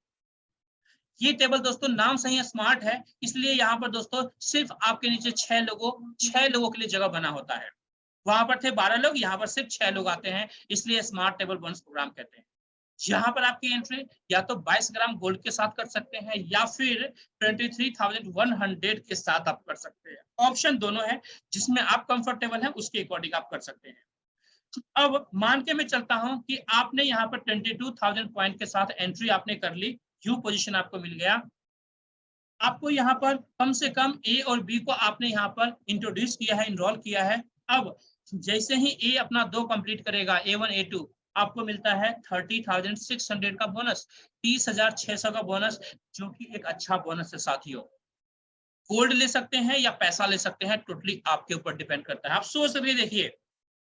ये टेबल दोस्तों नाम सही है, स्मार्ट है, इसलिए यहाँ पर दोस्तों सिर्फ आपके नीचे 6 लोगों के लिए जगह बना होता है। वहां पर थे 12 लोग, यहाँ पर सिर्फ 6 लोग आते हैं, इसलिए स्मार्ट टेबल बोनस प्रोग्राम कहते हैं। यहाँ पर आपकी एंट्री या तो 22 ग्राम गोल्ड के साथ कर सकते हैं या फिर 23,100 के साथ आप कर सकते हैं। ऑप्शन दोनों है, जिसमें आप कंफर्टेबल हैं उसके अकॉर्डिंग आप कर सकते हैं। अब मान के मैं चलता हूं कि आपने यहाँ पर 22,000 पॉइंट के साथ एंट्री आपने कर ली, यू पोजीशन आपको मिल गया। आपको यहाँ पर कम से कम ए और बी को आपने यहाँ पर इंट्रोड्यूस किया है, इनरोल किया है। अब जैसे ही ए अपना 2 कंप्लीट करेगा, A1 A2, आपको मिलता है 30,600 का बोनस, 30,600 का बोनस, जो कि एक अच्छा बोनस है साथियों। गोल्ड ले सकते हैं या पैसा ले सकते हैं, टोटली आपके ऊपर डिपेंड करता है। आप सोच सकते देखिए,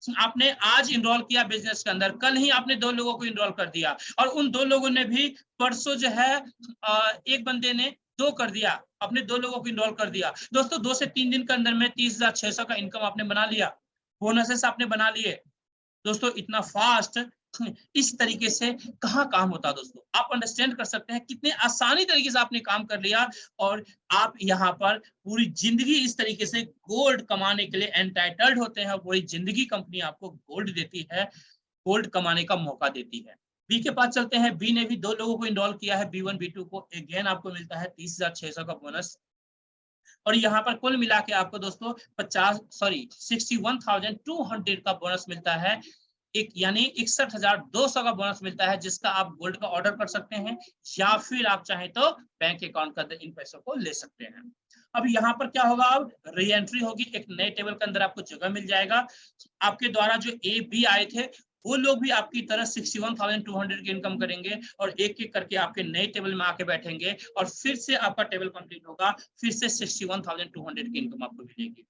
आपने आज इनरोल किया बिजनेस के अंदर, कल ही आपने 2 लोगों को इनरोल कर दिया, और उन 2 लोगों ने भी परसों जो है एक बंदे ने 2 कर दिया, अपने 2 लोगों को इनरोल कर दिया दोस्तों। 2 से 3 दिन के अंदर में 30,600 का इनकम आपने बना लिया, बोनसेस आपने बना लिए दोस्तों। इतना फास्ट इस तरीके से कहाँ काम होता दोस्तों, आप अंडरस्टैंड कर सकते हैं कितने आसानी तरीके से आपने काम कर लिया, और आप यहाँ पर पूरी जिंदगी इस तरीके से गोल्ड कमाने के लिए एंटाइटल्ड होते हैं। पूरी जिंदगी कंपनी आपको गोल्ड देती है, गोल्ड कमाने का मौका देती है। बी के पास चलते हैं। बी ने भी 2 लोगों को इनरोल किया है, B1 B2 को। अगेन आपको मिलता है 30,600 का बोनस। और यहाँ पर कुल मिला के आपको दोस्तों 61,200 का बोनस मिलता है, एक यानी 61,200 का बोनस मिलता है, जिसका आप गोल्ड का ऑर्डर कर सकते हैं या फिर आप चाहें तो बैंक अकाउंट के अंदर इन पैसों को ले सकते हैं। अब यहाँ पर क्या होगा, अब री एंट्री होगी, एक नए टेबल के अंदर आपको जगह मिल जाएगा। आपके द्वारा जो ए बी आए थे वो लोग भी आपकी तरह 61,200 की इनकम करेंगे और एक एक करके आपके नए टेबल में आके बैठेंगे और फिर से आपका टेबल कंप्लीट होगा, फिर से 61,200 की इनकम आपको मिलेगी।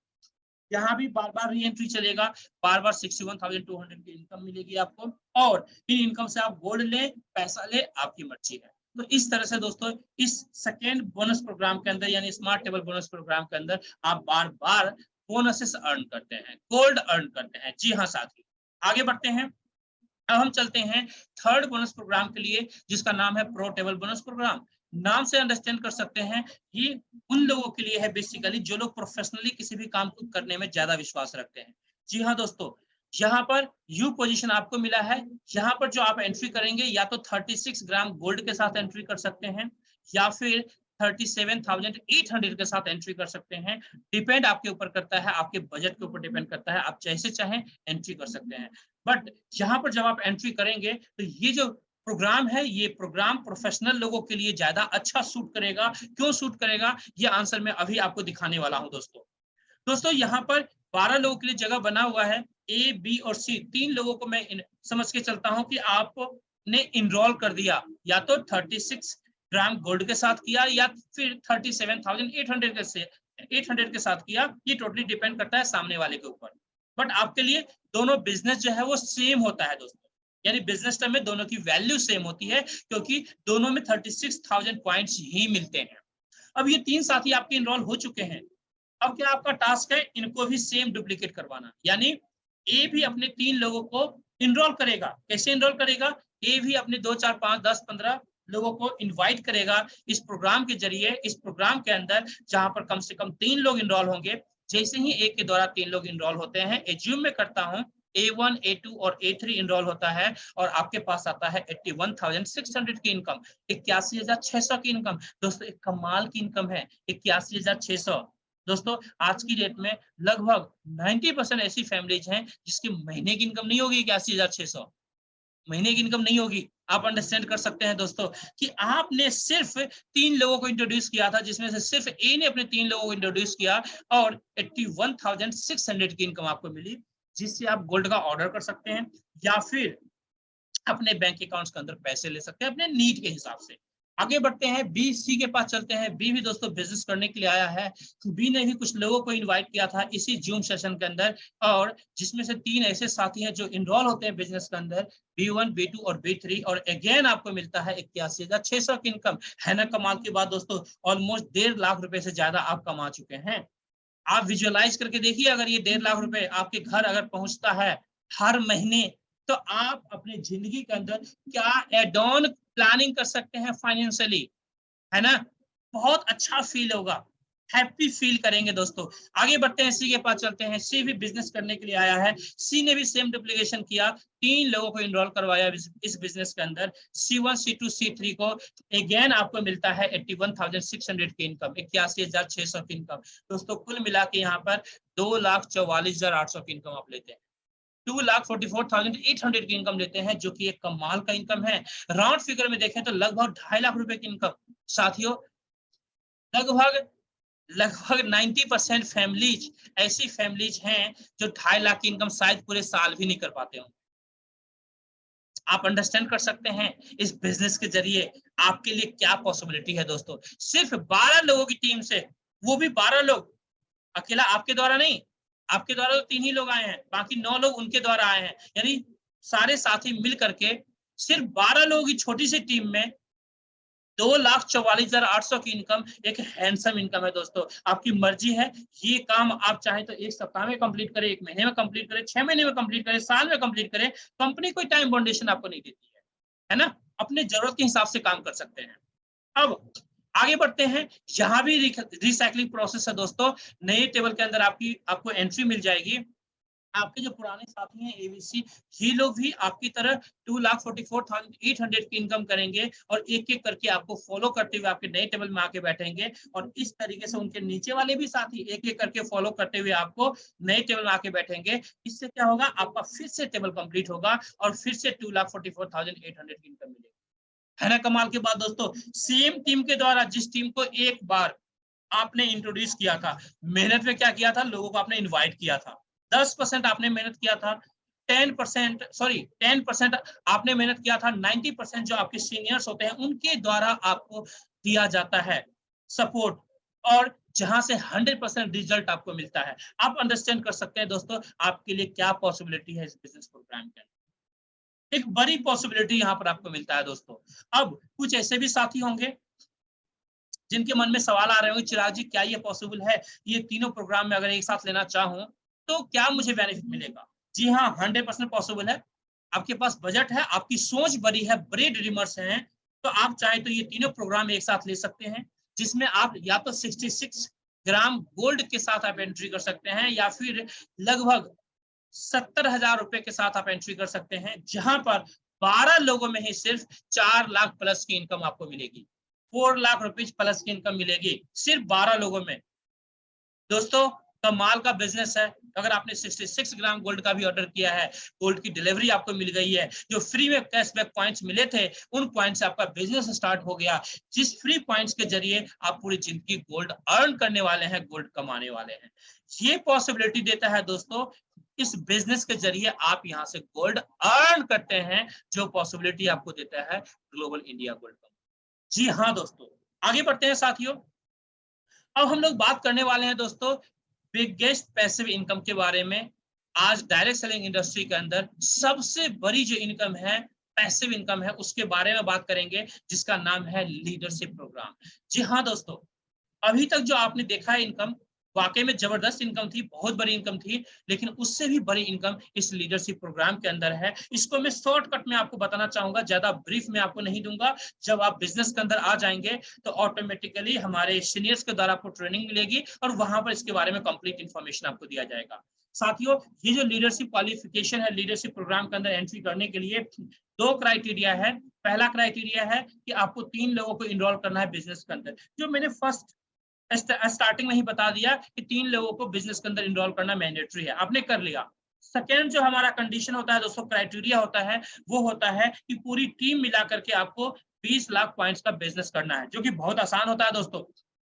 यहाँ भी बार बार री एंट्री चलेगा, बार बार 61,200 की इनकम मिलेगी आपको, और इन इनकम से आप गोल्ड ले, पैसा ले, आपकी मर्जी है। तो इस तरह से दोस्तों इस सेकेंड बोनस प्रोग्राम के अंदर यानी स्मार्ट टेबल बोनस प्रोग्राम के अंदर आप बार बार बोनसेस अर्न करते हैं, गोल्ड अर्न करते हैं। जी हाँ साथी, आगे बढ़ते हैं। अब हम चलते हैं थर्ड बोनस प्रोग्राम के लिए, जिसका नाम है प्रो टेबल बोनस प्रोग्राम। नाम से अंडरस्टैंड कर सकते हैं, ये उन लोगों के लिए है बेसिकली जो लोग प्रोफेशनली किसी भी काम को करने में ज्यादा विश्वास रखते हैं। जी हाँ दोस्तों, यहाँ पर यू पोजीशन आपको मिला है। यहाँ पर जो आप एंट्री करेंगे या तो 36 ग्राम गोल्ड के साथ एंट्री कर सकते हैं या फिर 37,800 के साथ एंट्री कर सकते हैं। डिपेंड आपके ऊपर करता है, आपके बजट के ऊपर डिपेंड करता है, आप जैसे चाहें एंट्री कर सकते हैं। बट यहाँ पर जब आप एंट्री करेंगे तो ये जो प्रोग्राम है, ये प्रोग्राम प्रोफेशनल लोगों के लिए ज्यादा अच्छा सूट करेगा। क्यों सूट करेगा, ये आंसर मैं अभी आपको दिखाने वाला हूं दोस्तों। दोस्तों यहाँ पर 12 लोगों के लिए जगह बना हुआ है, ए बी और सी, 3 लोगों को मैं समझ के चलता हूं कि आपने इनरोल कर दिया, या तो 36 ग्राम गोल्ड के साथ किया या फिर 37,800 के साथ किया। ये टोटली डिपेंड करता है सामने वाले के ऊपर। बट आपके लिए दोनों बिजनेस जो है वो सेम होता है दोस्तों, यानी बिजनेस टर्म में दोनों की वैल्यू सेम होती है, क्योंकि दोनों में 36,000 पॉइंट्स ही मिलते हैं। अब ये 3 साथी आपके इनरोल हो चुके हैं। अब क्या आपका टास्क है, इनको भी सेम डुप्लीकेट करवाना, यानी ए भी अपने 3 लोगों को इनरोल करेगा। कैसे इनरोल करेगा, ए भी अपने 2 4 5 10 15 लोगों को इनवाइट करेगा इस प्रोग्राम के जरिए, इस प्रोग्राम के अंदर जहां पर कम से कम 3 लोग इनरोल होंगे। जैसे ही एक के द्वारा 3 लोग इनरोल होते हैं, एज्यूम में करता हूं A1 A2 और A3 इनरोल होता है और आपके पास आता है 81,600 की इनकम, 81,600 की इनकम। दोस्तों एक कमाल की इनकम है 81,600। दोस्तों आज की डेट में लगभग 90% ऐसी फैमिलीज हैं जिसकी महीने की इनकम नहीं होगी 81,600, महीने की इनकम नहीं होगी। आप अंडरस्टैंड कर सकते हैं दोस्तों कि आपने सिर्फ 3 लोगों को इंट्रोड्यूस किया था, जिसमें से सिर्फ ए ने अपने 3 लोगों को इंट्रोड्यूस किया और 81,600 की इनकम आपको मिली, जिससे आप गोल्ड का ऑर्डर कर सकते हैं या फिर अपने बैंक अकाउंट्स के अंदर पैसे ले सकते हैं अपने नीड के हिसाब से। आगे बढ़ते हैं, बी सी के पास चलते हैं। बी भी दोस्तों बिजनेस करने के लिए आया है। बी ने भी कुछ लोगों को इनवाइट किया था इसी जूम सेशन के अंदर, और जिसमें से 3 ऐसे साथी हैं जो इनरोल होते हैं बिजनेस के अंदर, B1 B2 और B3, और अगेन आपको मिलता है 81,600 की इनकम। है ना कमाल की बात दोस्तों, ऑलमोस्ट 1.5 लाख रुपए से ज्यादा आप कमा चुके हैं। आप विजुअलाइज करके देखिए, अगर ये 1.5 लाख रुपए आपके घर अगर पहुंचता है हर महीने, तो आप अपनी जिंदगी के अंदर क्या एड ऑन प्लानिंग कर सकते हैं फाइनेंशियली, है ना। बहुत अच्छा फील होगा, हैप्पी फील करेंगे दोस्तों। आगे बढ़ते हैं, सी के पास चलते हैं। सी भी बिजनेस करने के लिए आया है। सी ने भी सेम डुप्लीकेशन किया, 3 लोगों को इनरोल करवाया इस बिजनेस के अंदर, C1 C2 C3 को। अगेन आपको मिलता है 81,600 की इनकम, 81,600 की इनकम। दोस्तों कुल मिला के यहाँ पर 2,44,800 की इनकम आप लेते हैं, 2,44,800 की इनकम लेते हैं, जो कि एक कमाल का इनकम है। राउंड फिगर में देखें तो लगभग 2.5 लाख रुपए की इनकम। साथियों लगभग 90% फैमिलीज ऐसी फैमिलीज हैं जो 2.5 लाख की इनकम शायद पूरे साल भी नहीं कर पाते हो। आप अंडरस्टैंड कर सकते हैं इस बिजनेस के जरिए आपके लिए क्या पॉसिबिलिटी है दोस्तों। सिर्फ 12 लोगों की टीम से, वो भी 12 लोग, अकेला आपके द्वारा नहीं, आपके द्वारा तो 3 ही लोग आए हैं, बाकी 9 लोग उनके द्वारा आए हैं, यानी सारे साथी मिल करके सिर्फ 12 लोगों की छोटी सी टीम में 2,44,800 की इनकम एक हैंडसम इनकम है दोस्तों। आपकी मर्जी है, ये काम आप चाहे तो 1 सप्ताह में कंप्लीट करें, 1 महीने में कंप्लीट करें, 6 महीने में कंप्लीट करें, साल में कंप्लीट करें। कंपनी कोई टाइम बाउंडेशन आपको नहीं देती है ना। अपने जरूरत के हिसाब से काम कर सकते हैं। अब आगे बढ़ते हैं, यहाँ भी रिसाइकलिंग प्रोसेस है दोस्तों। नए टेबल के अंदर आपको एंट्री मिल जाएगी। आपके जो पुराने साथी हैं एबीसी, ये लोग भी आपकी तरह 2,44,800 की इनकम करेंगे और एक-एक करके आपको फॉलो करते हुए आपके नए टेबल में आके बैठेंगे और इस तरीके से उनके नीचे वाले भी साथी एक-एक करके फॉलो करते हुए आपको नए टेबल में आके बैठेंगे। इससे क्या होगा, आपका फिर से टेबल कंप्लीट होगा और फिर से 2,44,800 की इनकम मिलेगी। है ना कमाल की बात दोस्तों? सेम टीम के द्वारा जिस टीम को एक बार आपने इंट्रोड्यूस किया था, मेहनत में क्या किया था, लोगों को आपने इनवाइट किया था। 10% आपने मेहनत किया था, 10% आपने मेहनत किया था, 90% जो आपके सीनियर्स होते हैं उनके द्वारा आपको दिया जाता है सपोर्ट, और जहां से 100% रिजल्ट आपको मिलता है। आप अंडरस्टैंड कर सकते हैं दोस्तों आपके लिए क्या पॉसिबिलिटी है इस बिजनेस प्रोग्राम के अंदर। एक बड़ी पॉसिबिलिटी यहाँ पर आपको मिलता है दोस्तों। अब कुछ ऐसे भी साथी होंगे जिनके मन में सवाल आ रहे होंगे, चिराग जी क्या ये पॉसिबल है, ये तीनों प्रोग्राम में अगर एक साथ लेना चाहूं तो क्या मुझे बेनिफिट मिलेगा? जी हाँ, 100% पॉसिबल है। आपके पास बजट है, आपकी सोच बड़ी है, बड़े ड्रीमर्स हैं, तो आप चाहे तो ये तीनों प्रोग्राम एक साथ ले सकते हैं, जिसमें आप या तो 66 ग्राम गोल्ड के साथ आप एंट्री कर सकते हैं या फिर लगभग 70,000 रुपए के साथ आप एंट्री कर सकते हैं, जहां पर 12 लोगों में ही सिर्फ 4 लाख प्लस की इनकम आपको मिलेगी। 4 लाख रुपीज प्लस की इनकम मिलेगी सिर्फ 12 लोगों में। दोस्तों कमाल का बिजनेस है। अगर आपने 66 ग्राम गोल्ड का भी ऑर्डर किया है, गोल्ड की डिलीवरी आपको मिल गई है, जो फ्री में कैशबैक पॉइंट्स मिले थे उन पॉइंट से आपका बिजनेस स्टार्ट हो गया, जिस फ्री पॉइंट्स के जरिए आप पूरी जिंदगी गोल्ड अर्न करने वाले हैं, गोल्ड कमाने वाले हैं। ये पॉसिबिलिटी देता है दोस्तों, इस बिजनेस के जरिए आप यहाँ से गोल्ड अर्न करते हैं, जो पॉसिबिलिटी आपको देता है ग्लोबल इंडिया गोल्ड। जी हाँ दोस्तों, आगे बढ़ते हैं साथियों। अब हम लोग बात करने वाले हैं दोस्तों बिगेस्ट पैसिव इनकम के बारे में। आज डायरेक्ट सेलिंग इंडस्ट्री के अंदर सबसे बड़ी जो इनकम है, पैसिव इनकम है, उसके बारे में बात करेंगे, जिसका नाम है लीडरशिप प्रोग्राम। जी हाँ दोस्तों, अभी तक जो आपने देखा है इनकम, वाकई में जबरदस्त इनकम थी, बहुत बड़ी इनकम थी, लेकिन उससे भी बड़ी इनकम इस लीडरशिप प्रोग्राम के अंदर है। इसको मैं शॉर्टकट में आपको बताना चाहूंगा, ज्यादा ब्रीफ में आपको नहीं दूंगा। जब आप बिजनेस के अंदर आ जाएंगे तो ऑटोमेटिकली हमारे सीनियर्स के द्वारा आपको ट्रेनिंग मिलेगी और वहां पर इसके बारे में कंप्लीट इन्फॉर्मेशन आपको दिया जाएगा। साथियों, ये जो लीडरशिप क्वालिफिकेशन है, लीडरशिप प्रोग्राम के अंदर एंट्री करने के लिए 2 क्राइटेरिया है। पहला क्राइटेरिया है कि आपको 3 लोगों को इनरोल करना है बिजनेस के अंदर, जो मैंने फर्स्ट स्टार्टिंग में ही बता दिया कि 3 लोगों को बिजनेस के अंदर इनरोल करना मैंडेटरी है, आपने कर लिया। सेकेंड जो हमारा कंडीशन होता है दोस्तों, क्राइटेरिया होता है, वो होता है कि पूरी टीम मिला करके आपको 20 लाख पॉइंट्स का बिजनेस करना है, जो कि बहुत आसान होता है दोस्तों।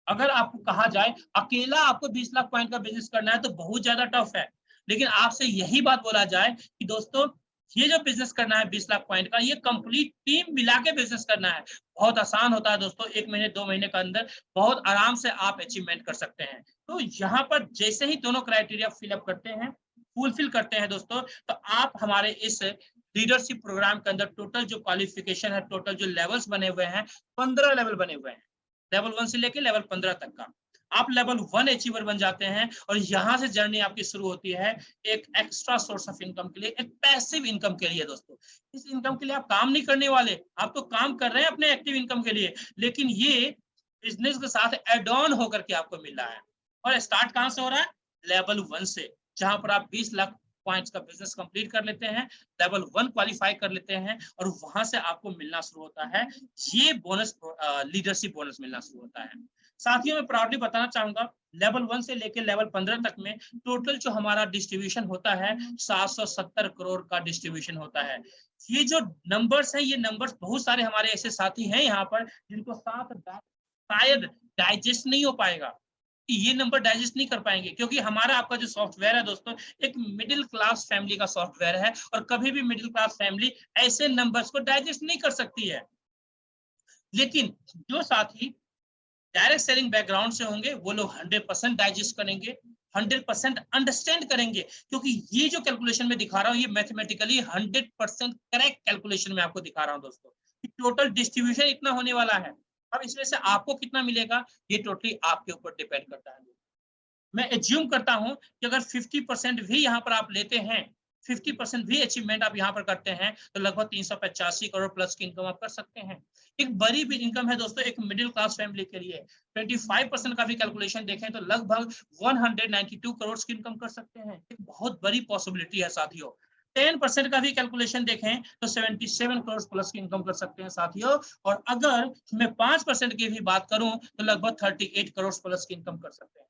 अगर आपको कहा जाए अकेला आपको 20 लाख पॉइंट का बिजनेस करना है तो बहुत ज्यादा टफ है, लेकिन आपसे यही बात बोला जाए कि दोस्तों ये जो बिजनेस करना है 20 लाख पॉइंट का, ये कंप्लीट टीम मिला के बिजनेस करना है, बहुत आसान होता है दोस्तों। 1 महीने 2 महीने के अंदर बहुत आराम से आप अचीवमेंट कर सकते हैं। तो यहाँ पर जैसे ही दोनों क्राइटेरिया फिलअप करते हैं, फुलफिल करते हैं दोस्तों, तो आप हमारे इस लीडरशिप प्रोग्राम के अंदर टोटल जो क्वालिफिकेशन है, टोटल जो लेवल्स बने हुए हैं, 15 लेवल बने हुए हैं, लेवल 1 से लेके लेवल 15 तक का। आप लेवल 1 अचीवर बन जाते हैं और यहाँ से जर्नी आपकी शुरू होती है एक एक्स्ट्रा सोर्स ऑफ इनकम के लिए, एक पैसिव इनकम के लिए दोस्तों। इस इनकम के लिए आप काम नहीं करने वाले, आप तो काम कर रहे हैं अपने एक्टिव इनकम के लिए, लेकिन ये बिजनेस के साथ एड ऑन होकर के आपको मिल रहा है। और स्टार्ट कहां से हो रहा है? लेवल 1 से, जहां पर आप 20 लाख पॉइंट्स का बिजनेस कंप्लीट कर लेते हैं, लेवल 1 क्वालिफाई कर लेते हैं और वहां से आपको मिलना शुरू होता है ये बोनस, लीडरशिप बोनस मिलना शुरू होता है। साथियों, मैं प्राउडली बताना चाहूंगा, लेवल 1 से लेकर लेवल 15 तक में टोटल जो हमारा डिस्ट्रीब्यूशन होता है 770 करोड़ का डिस्ट्रीब्यूशन होता है। ये जो नंबर्स हैं, ये नंबर्स बहुत सारे हमारे ऐसे साथी हैं यहाँ पर जिनको साथ शायद डाइजेस्ट नहीं हो पाएगा, ये नंबर डाइजेस्ट नहीं कर पाएंगे, क्योंकि हमारा आपका जो सॉफ्टवेयर है दोस्तों, एक मिडिल क्लास फैमिली का सॉफ्टवेयर है और कभी भी मिडिल क्लास फैमिली ऐसे नंबर्स को डाइजेस्ट नहीं कर सकती है। लेकिन जो साथी डायरेक्ट सेलिंग बैकग्राउंड से होंगे वो लोग 100% डाइजेस्ट करेंगे, 100% अंडरस्टैंड करेंगे, क्योंकि ये जो कैलकुलेशन में दिखा रहा हूँ ये मैथमेटिकली 100% करेक्ट कैलकुलेशन में आपको दिखा रहा हूँ दोस्तों, कि टोटल डिस्ट्रीब्यूशन इतना होने वाला है। अब इसमें से आपको कितना मिलेगा ये टोटली आपके ऊपर डिपेंड करता है। मैं एज्यूम करता हूं कि अगर 50% भी यहाँ पर आप लेते हैं, 50% भी अचीवमेंट आप यहाँ पर करते हैं तो लगभग 385 करोड़ प्लस की इनकम आप कर सकते हैं। एक बड़ी भी इनकम है दोस्तों एक मिडिल क्लास फैमिली के लिए। 25% का भी कैलकुलेशन देखें तो लगभग 192 करोड़ की इनकम कर सकते हैं। एक बहुत बड़ी पॉसिबिलिटी है साथियों। 10% का भी कैलकुलेशन देखें तो 77 करोड़ प्लस की इनकम कर सकते हैं साथियों। और अगर मैं 5% की भी बात करूं तो लगभग 38 करोड़ प्लस की इनकम कर सकते हैं।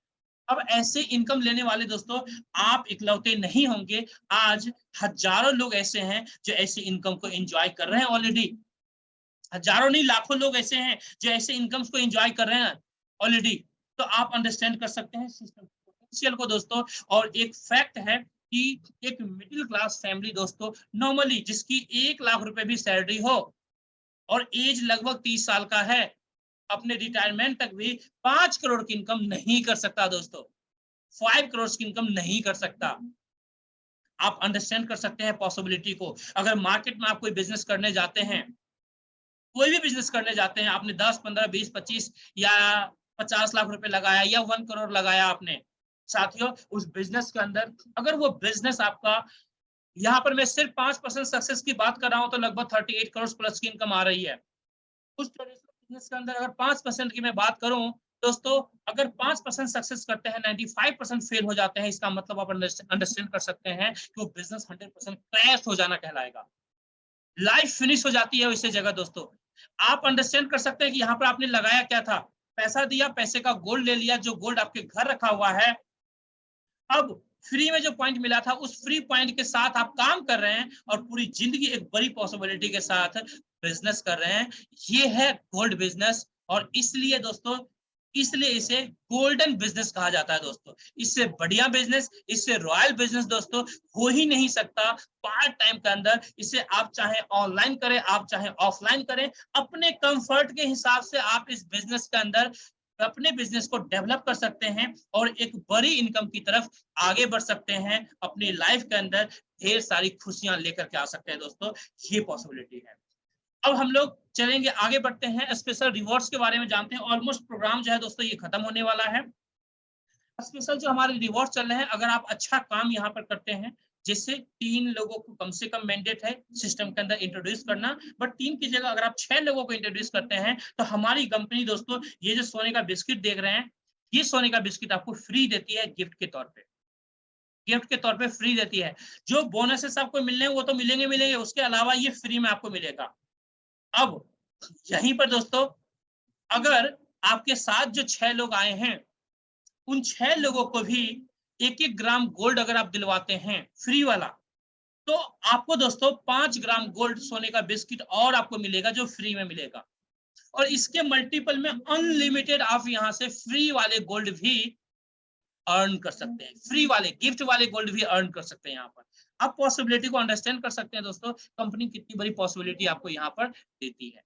अब ऐसे इनकम लेने वाले दोस्तों आप इकलौते नहीं होंगे। आज हजारों लोग ऐसे हैं जो ऐसी इनकम को एंजॉय कर रहे हैं ऑलरेडी। हजारों नहीं लाखों लोग ऐसे हैं जो ऐसे इनकम्स को एंजॉय कर रहे हैं ऑलरेडी। तो आप अंडरस्टैंड कर सकते हैं सिस्टम पोटेंशियल को दोस्तों। और एक फैक्ट है कि एक मिडिल क्लास फैमिली दोस्तों नॉर्मली जिसकी 1 लाख रुपए भी सैलरी हो और एज लगभग 30 साल का है अपने रिटायरमेंट तक भी 5 करोड़ की इनकम नहीं कर सकता दोस्तों। 5 करोड़ की इनकम नहीं कर सकता। आप अंडरस्टैंड कर सकते हैं पॉसिबिलिटी को। अगर मार्केट में आप कोई बिजनेस करने जाते हैं, कोई भी बिजनेस करने जाते हैं, आपने 10, 15, 20, 25 या 50 लाख रुपए लगाया या 1 करोड़ लगाया आपने, साथियों उस बिजनेस के अंदर अगर वो बिजनेस आपका यहाँ पर मैं सिर्फ 5% सक्सेस की बात कर रहा हूं तो लगभग 38 करोड़ प्लस की इनकम आ रही है। उस ट्रेडिशनल बिजनेस के अंदर अगर 5% की मैं बात करूं दोस्तों, अगर 5% सक्सेस करते हैं 95% फेल हो जाते हैं, इसका मतलब आप अंडरस्टैंड कर सकते हैं कि वो बिजनेस 100% क्रैश हो जाना कहलाएगा। लाइफ फिनिश हो जाती है इससे जगह दोस्तों। आप अंडरस्टैंड कर सकते हैं कि यहाँ पर आपने लगाया क्या था, पैसा दिया, पैसे का गोल्ड ले लिया, जो गोल्ड आपके घर रखा हुआ है। अब फ्री में जो पॉइंट मिला था उस फ्री पॉइंट के साथ आप काम कर रहे हैं और पूरी जिंदगी एक बड़ी पॉसिबिलिटी के साथ बिजनेस कर रहे हैं। ये है गोल्ड बिजनेस। और इसलिए दोस्तों इसलिए इसे गोल्डन बिजनेस कहा जाता है दोस्तों। इससे बढ़िया बिजनेस, इससे रॉयल बिजनेस दोस्तों हो ही नहीं सकता पार्ट टाइम के अंदर। इसे आप चाहे ऑनलाइन करें, आप चाहे ऑफलाइन करें, अपने कंफर्ट के हिसाब से आप इस बिजनेस के अंदर अपने बिजनेस को डेवलप कर सकते हैं और एक बड़ी इनकम की तरफ आगे बढ़ सकते हैं। अपनी लाइफ के अंदर ढेर सारी खुशियां लेकर के आ सकते हैं दोस्तों। ये पॉसिबिलिटी है। अब हम लोग चलेंगे, आगे बढ़ते हैं, स्पेशल रिवॉर्ड्स के बारे में जानते हैं। ऑलमोस्ट प्रोग्राम जो है दोस्तों ये खत्म होने वाला है। स्पेशल जो हमारे रिवॉर्ड चल रहे हैं, अगर आप अच्छा काम यहाँ पर करते हैं, जिससे 3 लोगों को कम से कम मैंडेट है सिस्टम के अंदर इंट्रोड्यूस करना, बट 3 की जगह अगर आप 6 लोगों को इंट्रोड्यूस करते हैं तो हमारी कंपनी दोस्तों ये जो सोने का बिस्किट देख रहे हैं, ये सोने का बिस्किट आपको फ्री देती है गिफ्ट के तौर पे। गिफ्ट के तौर पे फ्री देती है। जो बोनसेस आपको मिलने हैं वो तो मिलेंगे मिलेंगे, उसके अलावा ये फ्री में आपको मिलेगा। अब यहीं पर दोस्तों अगर आपके साथ जो 6 लोग आए हैं उन 6 लोगों को भी 1-1 ग्राम गोल्ड अगर आप दिलवाते हैं फ्री वाला, तो आपको दोस्तों 5 ग्राम गोल्ड सोने का बिस्किट और आपको मिलेगा जो फ्री में मिलेगा। और इसके मल्टीपल में अनलिमिटेड आप यहाँ से फ्री वाले गोल्ड भी अर्न कर सकते हैं। फ्री वाले गिफ्ट वाले गोल्ड भी अर्न कर सकते हैं यहाँ पर। आप पॉसिबिलिटी को अंडरस्टैंड कर सकते हैं दोस्तों, कंपनी कितनी बड़ी पॉसिबिलिटी आपको यहाँ पर देती है।